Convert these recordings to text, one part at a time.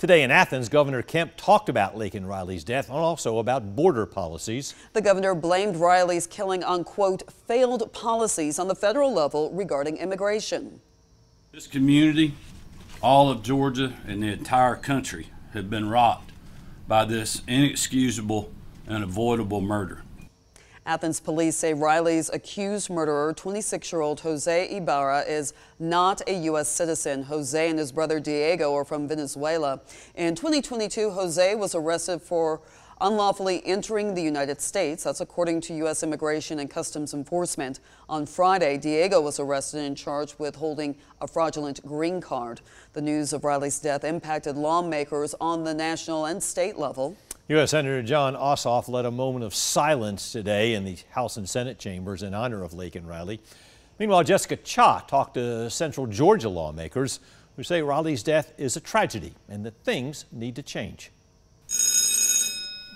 Today in Athens, Governor Kemp talked about Laken Riley's death and also about border policies. The governor blamed Riley's killing on, quote, failed policies on the federal level regarding immigration. This community, all of Georgia, and the entire country have been rocked by this inexcusable and avoidable murder. Athens police say Riley's accused murderer, 26-year-old Jose Ibarra, is not a U.S. citizen. Jose and his brother Diego are from Venezuela. In 2022, Jose was arrested for unlawfully entering the United States. That's according to U.S. Immigration and Customs Enforcement. On Friday, Diego was arrested and charged with holding a fraudulent green card. The news of Riley's death impacted lawmakers on the national and state level. U.S. Senator John Ossoff led a moment of silence today in the House and Senate chambers in honor of Laken Riley. Meanwhile, Jessica Cha talked to Central Georgia lawmakers who say Riley's death is a tragedy and that things need to change.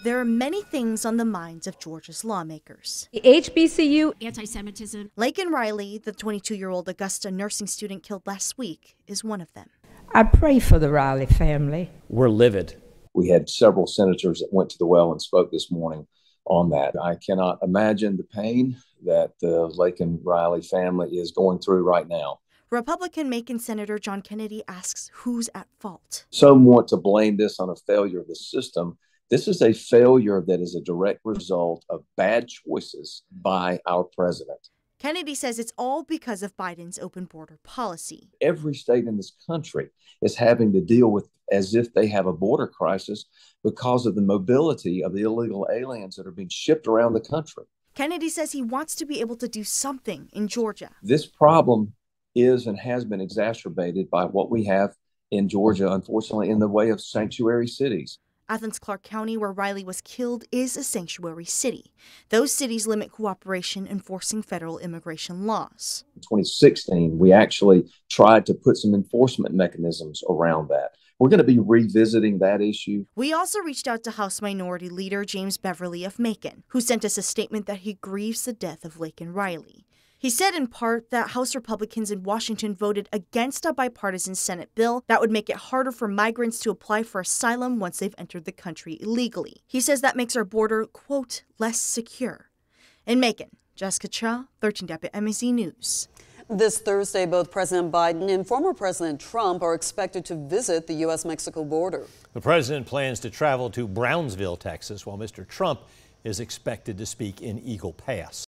There are many things on the minds of Georgia's lawmakers. The HBCU, anti-Semitism. Laken Riley, the 22-year-old Augusta nursing student killed last week, is one of them. I pray for the Riley family. We're livid. We had several senators that went to the well and spoke this morning on that. I cannot imagine the pain that the Laken Riley family is going through right now. Republican Macon Senator John Kennedy asks who's at fault. Some want to blame this on a failure of the system. This is a failure that is a direct result of bad choices by our president. Kennedy says it's all because of Biden's open border policy. Every state in this country is having to deal with as if they have a border crisis because of the mobility of the illegal aliens that are being shipped around the country. Kennedy says he wants to be able to do something in Georgia. This problem is and has been exacerbated by what we have in Georgia, unfortunately, in the way of sanctuary cities. Athens, Clark County, where Riley was killed, is a sanctuary city. Those cities limit cooperation enforcing federal immigration laws. In 2016, we actually tried to put some enforcement mechanisms around that. We're going to be revisiting that issue. We also reached out to House Minority Leader James Beverly of Macon, who sent us a statement that he grieves the death of Laken Riley. He said in part that House Republicans in Washington voted against a bipartisan Senate bill that would make it harder for migrants to apply for asylum once they've entered the country illegally. He says that makes our border, quote, less secure. In Macon, Jessica Cha, 13 WMAZ News. This Thursday, both President Biden and former President Trump are expected to visit the U.S.-Mexico border. The president plans to travel to Brownsville, Texas, while Mr. Trump is expected to speak in Eagle Pass.